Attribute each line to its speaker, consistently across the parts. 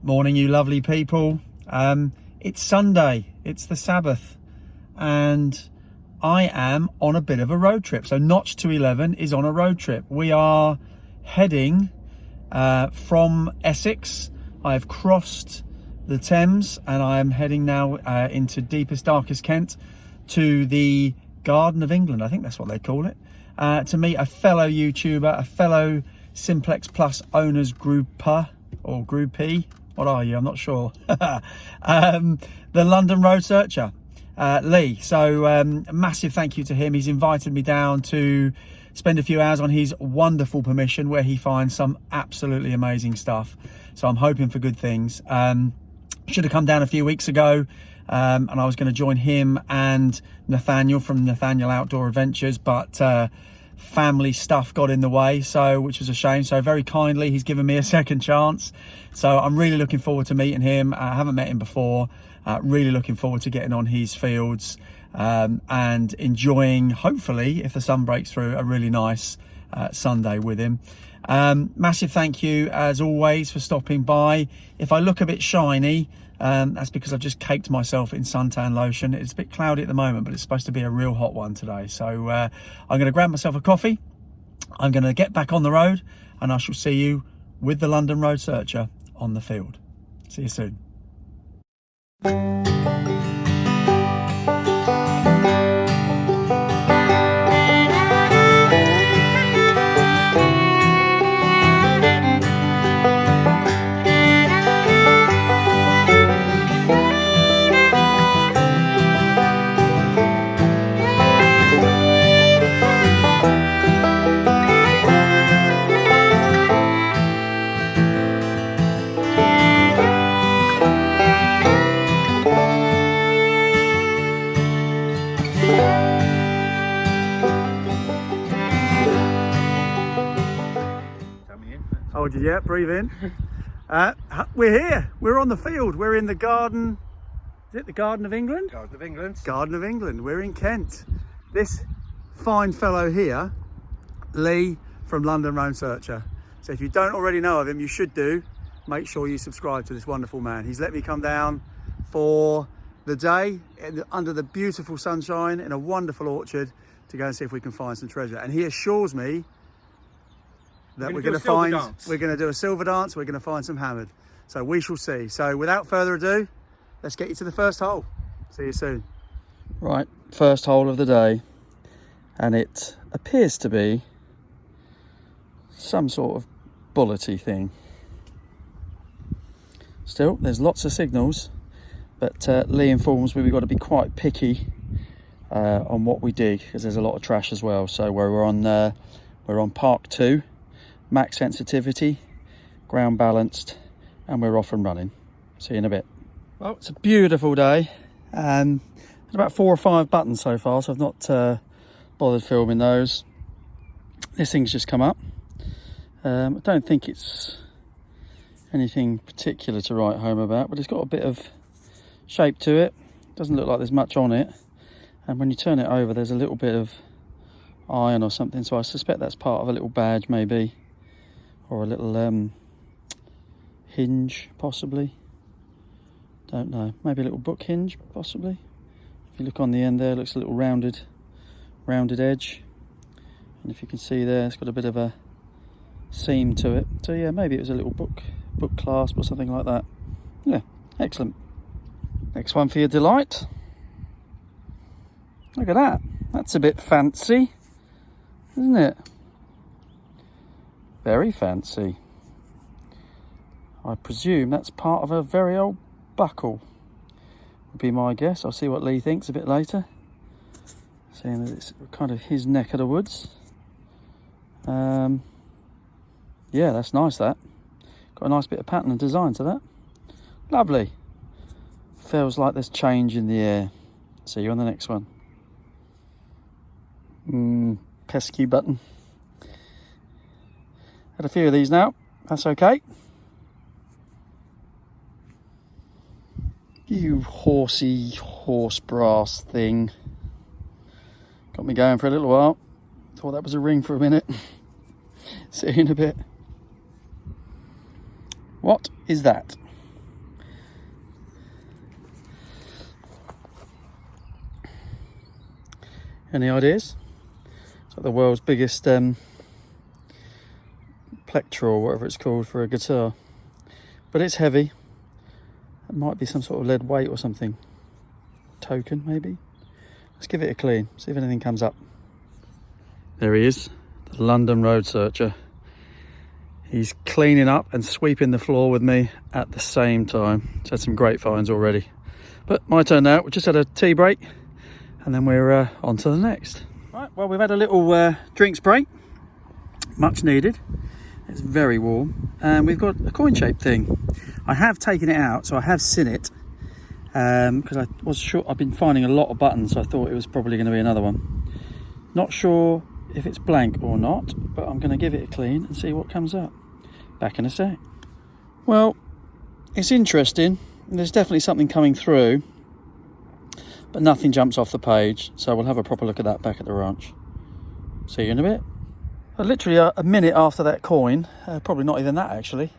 Speaker 1: Morning, you lovely people. It's Sunday, it's the Sabbath, and I am on a bit of a road trip. So Notch to 11 is on a road trip. We are heading from Essex. I have crossed the Thames and I am heading now into deepest, darkest Kent to the Garden of England, I think that's what they call it, to meet a fellow YouTuber, a fellow Simplex Plus owners grouper or groupie. What are you? I'm not sure. The London Road Searcher, Lee. So massive thank you to him. He's invited me down to spend a few hours on his wonderful permission where he finds some absolutely amazing stuff. So I'm hoping for good things. Should have come down a few weeks ago and I was going to join him and Nathaniel from Nathaniel Outdoor Adventures, but family stuff got in the way, so which was a shame. So very kindly he's given me a second chance, so I'm really looking forward to meeting him. I haven't met him before. Really looking forward to getting on his fields and enjoying, hopefully if the sun breaks through, a really nice Sunday with him. Massive thank you as always for stopping by. If I look a bit shiny, that's because I've just caked myself in suntan lotion. It's a bit cloudy at the moment, but it's supposed to be a real hot one today. So I'm going to grab myself a coffee. I'm going to get back on the road and I shall see you with the London Road Searcher on the field. See you soon. Hold you, yeah, breathe in. We're here, we're on the field, we're in the garden. Is it the Garden of England?
Speaker 2: Garden of England.
Speaker 1: Garden of England, we're in Kent. This fine fellow here, Lee from London Road Searcher. So if you don't already know of him, you should do. Make sure you subscribe to this wonderful man. He's let me come down for the day under the beautiful sunshine in a wonderful orchard to go and see if we can find some treasure. And he assures me that we're going to do a silver dance, we're going to find some hammered. So we shall see. So without further ado, let's get you to the first hole. See you soon. Right, first hole of the day, and it appears to be some sort of bullety thing. Still, there's lots of signals, but Lee informs me we've got to be quite picky on what we dig because there's a lot of trash as well. So we're on Park 2. Max sensitivity, ground balanced, and we're off and running. See you in a bit. Well, it's a beautiful day. There's about 4 or 5 buttons so far, so I've not bothered filming those. This thing's just come up. I don't think it's anything particular to write home about, but it's got a bit of shape to it. Doesn't look like there's much on it. And when you turn it over, there's a little bit of iron or something, so I suspect that's part of a little badge maybe. Or a little hinge, possibly. Don't know. Maybe a little book hinge, possibly. If you look on the end there, it looks a little rounded edge. And if you can see there, it's got a bit of a seam to it. So yeah, maybe it was a little book clasp or something like that. Yeah, excellent. Next one for your delight. Look at that. That's a bit fancy, isn't it? Very fancy. I presume that's part of a very old buckle, would be my guess. I'll see what Lee thinks a bit later, seeing that it's kind of his neck of the woods. Yeah, that's nice, that. Got a nice bit of pattern and design to that. Lovely. Feels like there's change in the air. See you on the next one. Pesky button. Had a few of these now, that's okay. You horsey horse brass thing. Got me going for a little while. Thought that was a ring for a minute. See you in a bit. What is that? Any ideas? It's like the world's biggest plectrum or whatever it's called for a guitar. But it's heavy. It might be some sort of lead weight or something. Token, maybe? Let's give it a clean, see if anything comes up. There he is, the London Road Searcher. He's cleaning up and sweeping the floor with me at the same time. He's had some great finds already. But my turn now. We just had a tea break and then we're on to the next. Right, well, we've had a little drinks break. Much needed. It's very warm. And we've got a coin shaped thing. I have taken it out, so I have seen it. Because I was sure, I've been finding a lot of buttons, so I thought it was probably going to be another one. Not sure if it's blank or not, but I'm going to give it a clean and see what comes up. Back in a sec. Well, it's interesting. There's definitely something coming through, but nothing jumps off the page, so we'll have a proper look at that back at the ranch. See you in a bit. Literally a minute after that coin, probably not even that actually.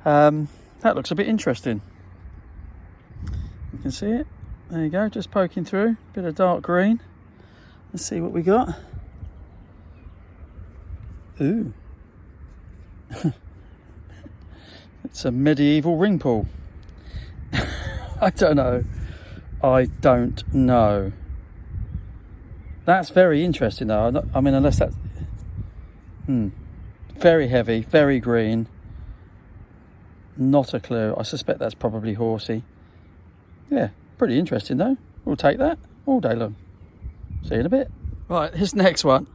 Speaker 1: That looks a bit interesting. You can see it. There you go, just poking through. Bit of dark green. Let's see what we got. Ooh. It's a medieval ring pull. I don't know. I don't know. That's very interesting though. I mean, unless that's... Very heavy, very green. Not a clue. I suspect that's probably horsey. Yeah, pretty interesting though. We'll take that all day long. See you in a bit. Right, this next one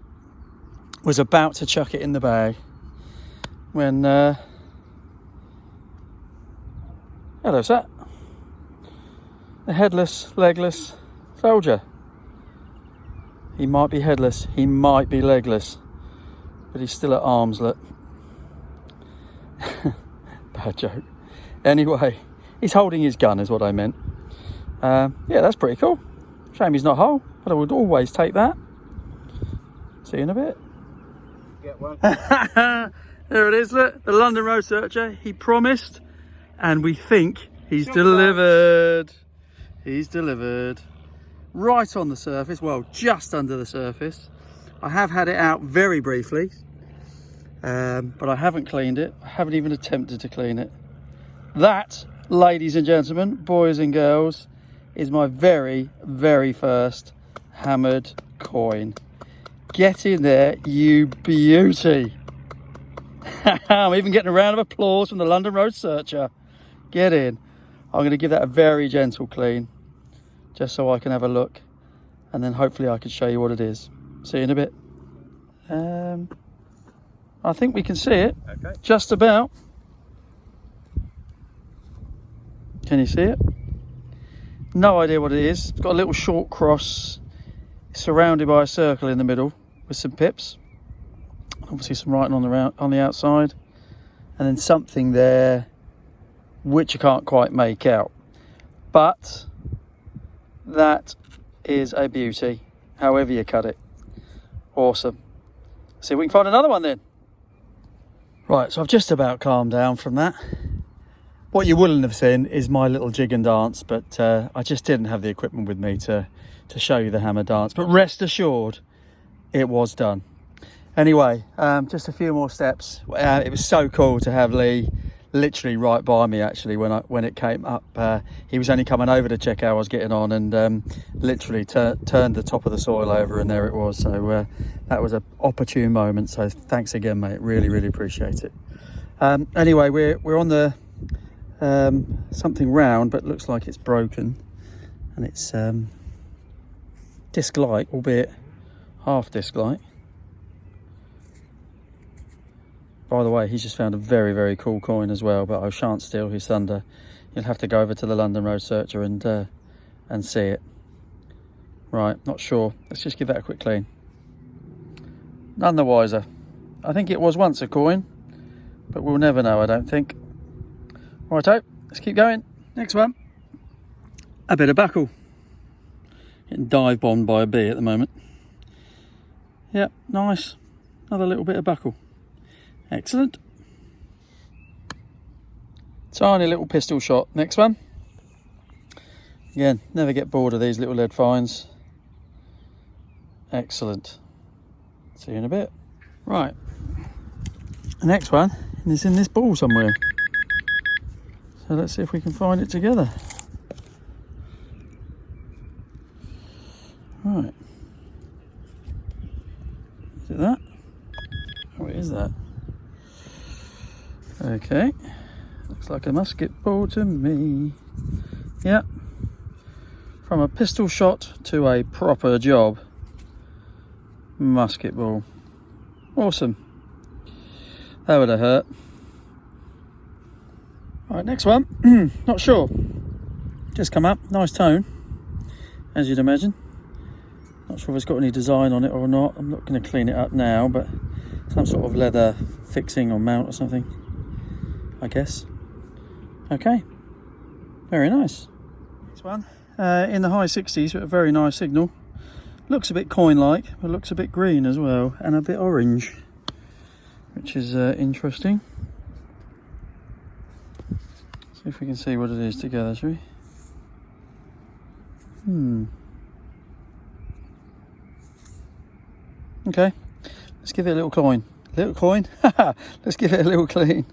Speaker 1: was about to chuck it in the bag when hello, sir. The headless, legless soldier. He might be headless, he might be legless, but he's still at arm's length. Bad joke. Anyway, he's holding his gun is what I meant. Yeah, that's pretty cool. Shame he's not whole, but I would always take that. See you in a bit.
Speaker 2: Get one.
Speaker 1: There it is, look, the London Road Searcher. He promised, and we think he's delivered. He's delivered. Right on the surface, well, just under the surface. I have had it out very briefly, but I haven't cleaned it. I haven't even attempted to clean it. That, ladies and gentlemen, boys and girls, is my very, very first hammered coin. Get in there, you beauty. I'm even getting a round of applause from the London Road Searcher. Get in. I'm going to give that a very gentle clean, just so I can have a look, and then hopefully I can show you what it is. See you in a bit. I think we can see it.
Speaker 2: Okay.
Speaker 1: Just about. Can you see it? No idea what it is. It's got a little short cross surrounded by a circle in the middle with some pips. Obviously some writing on the outside, and then something there which I can't quite make out. But that is a beauty, however you cut it. Awesome. See if we can find another one then. Right, so I've just about calmed down from that. What you wouldn't have seen is my little jig and dance, but I just didn't have the equipment with me to show you the hammer dance. But rest assured, it was done. Anyway, just a few more steps. It was so cool to have Lee literally right by me actually when it came up. He was only coming over to check how I was getting on, and literally turned the top of the soil over, and there it was. So that was an opportune moment, so thanks again, mate. Really appreciate it. Anyway, we're on the something round, but looks like it's broken, and it's disc light, albeit half disc light. By the way, he's just found a very cool coin as well, but I shan't steal his thunder. You'll have to go over to the London Road Searcher and see it. Right, not sure. Let's just give that a quick clean. None the wiser. I think it was once a coin, but we'll never know, I don't think. Righto, let's keep going. Next one. A bit of buckle. Getting dive bombed by a bee at the moment. Yep, nice. Another little bit of buckle. Excellent. Tiny little pistol shot. Next one. Again, never get bored of these little lead finds. Excellent. See you in a bit. Right, the next one is in this ball somewhere. So let's see if we can find it together. Right. Is it that? Oh, it is that. Okay. Looks like a musket ball to me. Yep. From a pistol shot to a proper job. Musket ball. Awesome. That would have hurt. Alright, next one. Not sure. Just come up. Nice tone, as you'd imagine. Not sure if it's got any design on it or not. I'm not going to clean it up now, but some sort of leather fixing or mount or something, I guess. Okay. Very nice. Next one. In the high 60s with a very nice signal. Looks a bit coin-like, but looks a bit green as well, and a bit orange, which is interesting. See if we can see what it is together, shall we? Okay, let's give it a little coin. Little coin? Let's give it a little clean.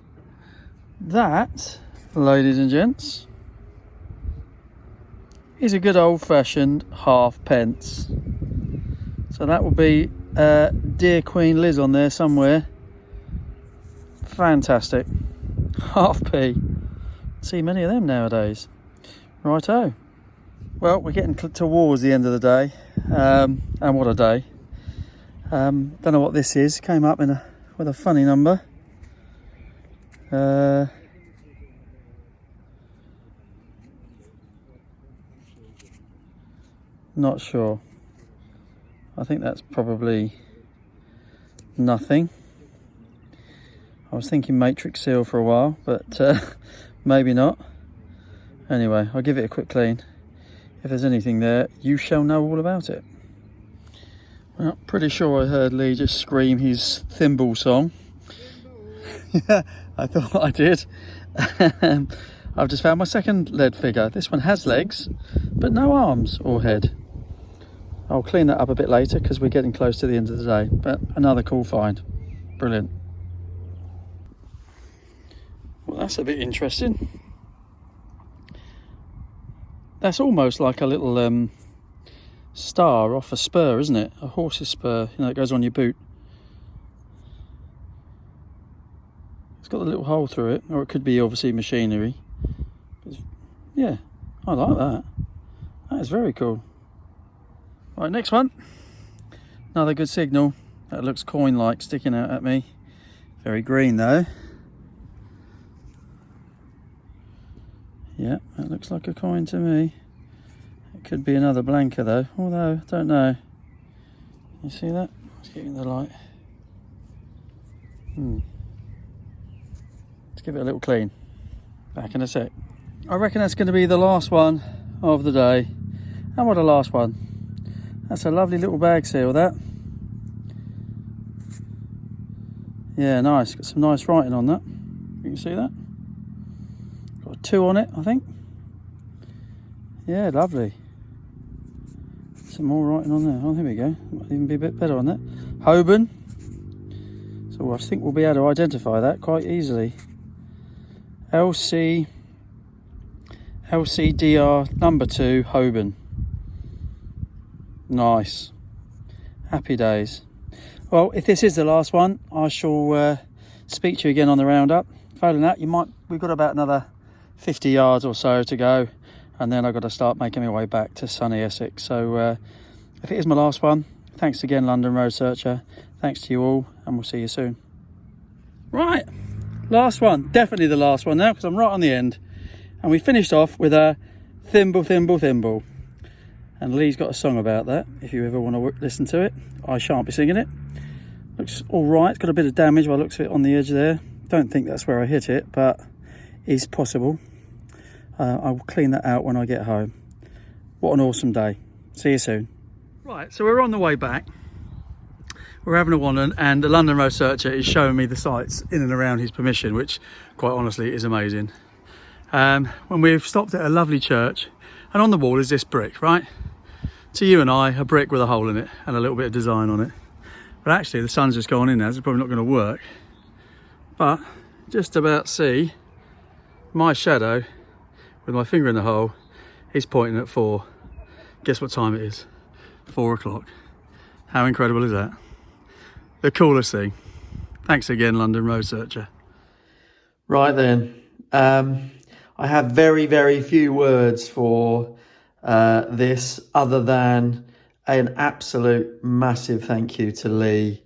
Speaker 1: That, ladies and gents, is a good old-fashioned halfpence. So that will be Dear Queen Liz on there somewhere. Fantastic. Half-p. See many of them nowadays. Righto. Well, we're getting towards the end of the day. And what a day. Don't know what this is. Came up with a funny number. Not sure. I think that's probably nothing. I was thinking matrix seal for a while, but maybe not. Anyway, I'll give it a quick clean. If there's anything there, you shall know all about it. Well, pretty sure I heard Lee just scream his thimble song. Yeah, I thought I did. I've just found my second lead figure. This one has legs, but no arms or head. I'll clean that up a bit later because we're getting close to the end of the day, but another cool find. Brilliant. Well, that's a bit interesting. That's almost like a little star off a spur, isn't it? A horse's spur, you know, that goes on your boot. It's got a little hole through it, or it could be obviously machinery. Yeah, I like that. That is very cool. Right, next one. Another good signal. That looks coin-like sticking out at me. Very green though. Yeah, that looks like a coin to me. It could be another blanker though, although I don't know. You see that? Let's get in the light. Let's give it a little clean. Back in a sec. I reckon that's going to be the last one of the day. And what a last one. That's a lovely little bag seal, that. Yeah, nice. Got some nice writing on that. You can see that. Got a 2 on it, I think. Yeah, lovely. Some more writing on there. Oh, here we go. Might even be a bit better on that. Hoban. So I think we'll be able to identify that quite easily. LCDR number 2, Hoban. Nice. Happy days. Well, if this is the last one, I shall speak to you again on the roundup. Failing that, we've got about another 50 yards or so to go, and then I've got to start making my way back to sunny Essex. So if it is my last one, thanks again, London Road Searcher. Thanks to you all, and we'll see you soon. Right, last one. Definitely the last one now, because I'm right on the end. And we finished off with a thimble, thimble, thimble. And Lee's got a song about that, if you ever want to listen to it. I shan't be singing it. Looks all right. It's got a bit of damage by the looks of it on the edge there. Don't think that's where I hit it, but is possible. I will clean that out when I get home. What an awesome day. See you soon. Right, so we're on the way back. We're having a wander, and the London Road Searcher is showing me the sights in and around his permission, which quite honestly is amazing. When we've stopped at a lovely church, and on the wall is this brick, right? To you and I, a brick with a hole in it and a little bit of design on it. But actually the sun's just gone in now, so it's probably not going to work. But just about see my shadow with my finger in the hole is pointing at 4. Guess what time it is? 4 o'clock. How incredible is that? The coolest thing. Thanks again, London Road Searcher. Right then, I have very, very few words for this other than an absolute massive thank you to Lee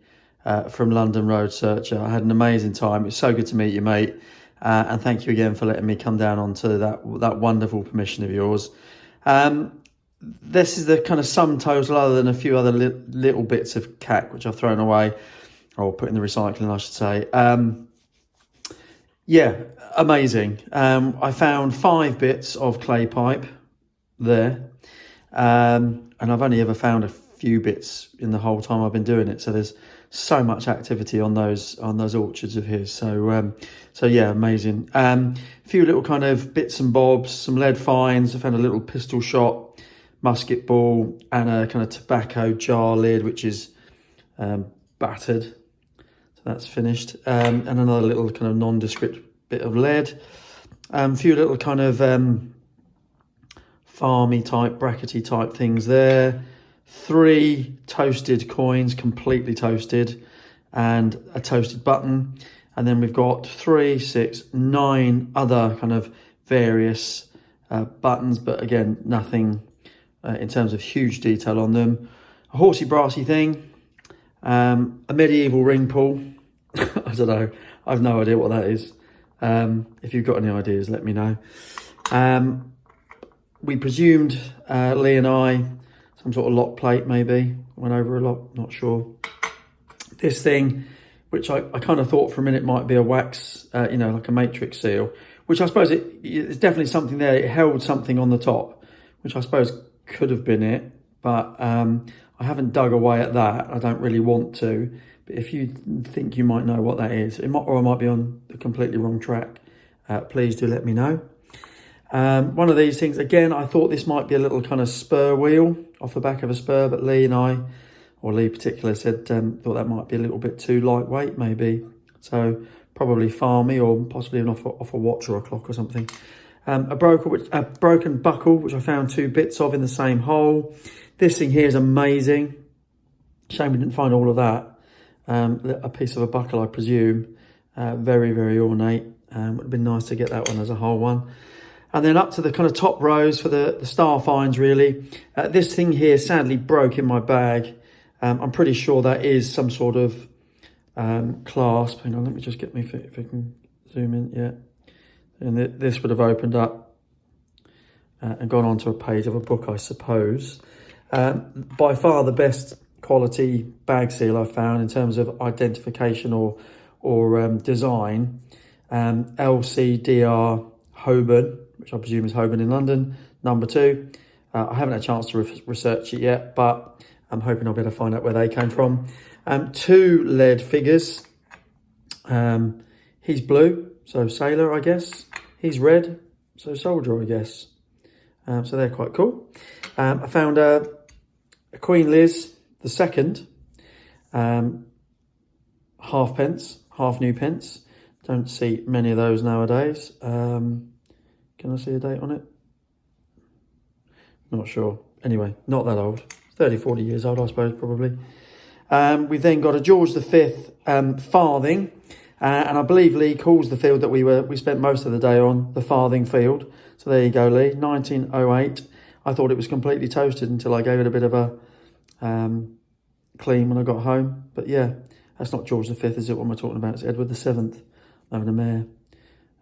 Speaker 1: from London Road Searcher. I had an amazing time. It's so good to meet you, mate. And thank you again for letting me come down onto that wonderful permission of yours. This is the kind of sum total, other than a few other little bits of cack which I've thrown away, or put in the recycling, I should say. Yeah, amazing. I found 5 bits of clay pipe there, and I've only ever found a few bits in the whole time I've been doing it. So there's so much activity on those orchards of his. So yeah, amazing. A few little kind of bits and bobs, some lead fines. I found a little pistol shot, musket ball, and a kind of tobacco jar lid, which is battered. So that's finished. And another little kind of nondescript bit of lead. A few little kind of farmy type, brackety type things there. 3 toasted coins, completely toasted, and a toasted button. And then we've got 3, 6, 9 other kind of various buttons, but again, nothing in terms of huge detail on them. A horsey brassy thing, a medieval ring pull. I don't know, I've no idea what that is. If you've got any ideas, let me know. We presumed, Lee and I, some sort of lock plate maybe, went over a lot, not sure. This thing, which I kind of thought for a minute might be a wax, you know, like a matrix seal, which I suppose it's definitely something there. It held something on the top, which I suppose could have been it, but I haven't dug away at that. I don't really want to, but if you think you might know what that is, or I might be on the completely wrong track, please do let me know. One of these things, again, I thought this might be a little kind of spur wheel off the back of a spur, but Lee and I, or Lee in particular, said thought that might be a little bit too lightweight maybe. So probably farmy, or possibly even off a watch or a clock or something. A broken buckle, which I found 2 bits of in the same hole. This thing here is amazing. Shame we didn't find all of that. A piece of a buckle, I presume. Very, very ornate. Would have been nice to get that one as a whole one. And then up to the kind of top rows for the star finds, really. This thing here sadly broke in my bag. I'm pretty sure that is some sort of clasp. Hang on, let me just get me, if I can zoom in, yeah. And this would have opened up and gone onto a page of a book, I suppose. By far the best quality bag seal I've found in terms of identification or design. LCDR Holborn, which I presume is Holborn in London, number 2. I haven't had a chance to research it yet, but I'm hoping I'll be able to find out where they came from. 2 lead figures. He's blue, so sailor, I guess. He's red, so soldier, I guess. So they're quite cool. I found a Queen Liz II, halfpence, half new pence. Don't see many of those nowadays. Can I see a date on it? Not sure. Anyway, not that old. 30, 40 years old, I suppose, probably. We've then got a George V farthing. And I believe Lee calls the field that we spent most of the day on the farthing field. So there you go, Lee. 1908. I thought it was completely toasted until I gave it a bit of a clean when I got home. But yeah, that's not George V, is it? What am I talking about? It's Edward VII, having a mare.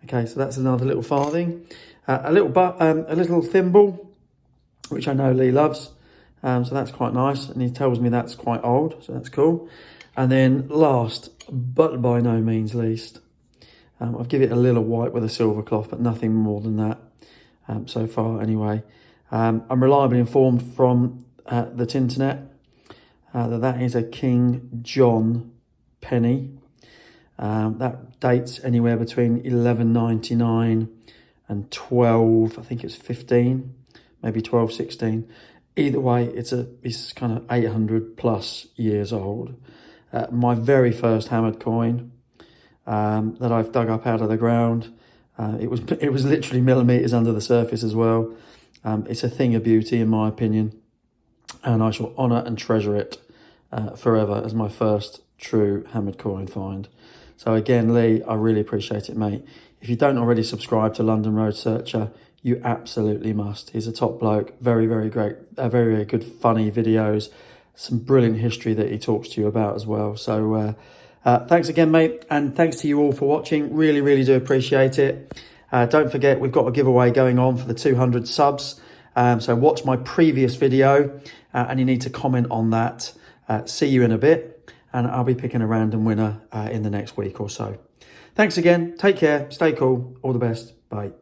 Speaker 1: Okay, so that's another little farthing. A little thimble, which I know Lee loves. So that's quite nice. And he tells me that's quite old, so that's cool. And then last, but by no means least, I've given it a little white with a silver cloth, but nothing more than that so far anyway. I'm reliably informed from the Tinternet that is a King John penny. That dates anywhere between 1199 and 12, I think it's 15, maybe 12, 16.
Speaker 2: Either way, it's kind of 800 plus years old. My very first hammered coin that I've dug up out of the ground. It was literally millimeters under the surface as well. It's a thing of beauty in my opinion, and I shall honour and treasure it forever as my first true hammered coin find. So again, Lee, I really appreciate it, mate. If you don't already subscribe to London Road Searcher, you absolutely must. He's a top bloke, very, very great, very, very good, funny videos, some brilliant history that he talks to you about as well. So thanks again, mate, and thanks to you all for watching. Really, really do appreciate it. Don't forget, we've got a giveaway going on for the 200 subs. So watch my previous video and you need to comment on that. See you in a bit, and I'll be picking a random winner in the next week or so. Thanks again. Take care. Stay cool. All the best. Bye.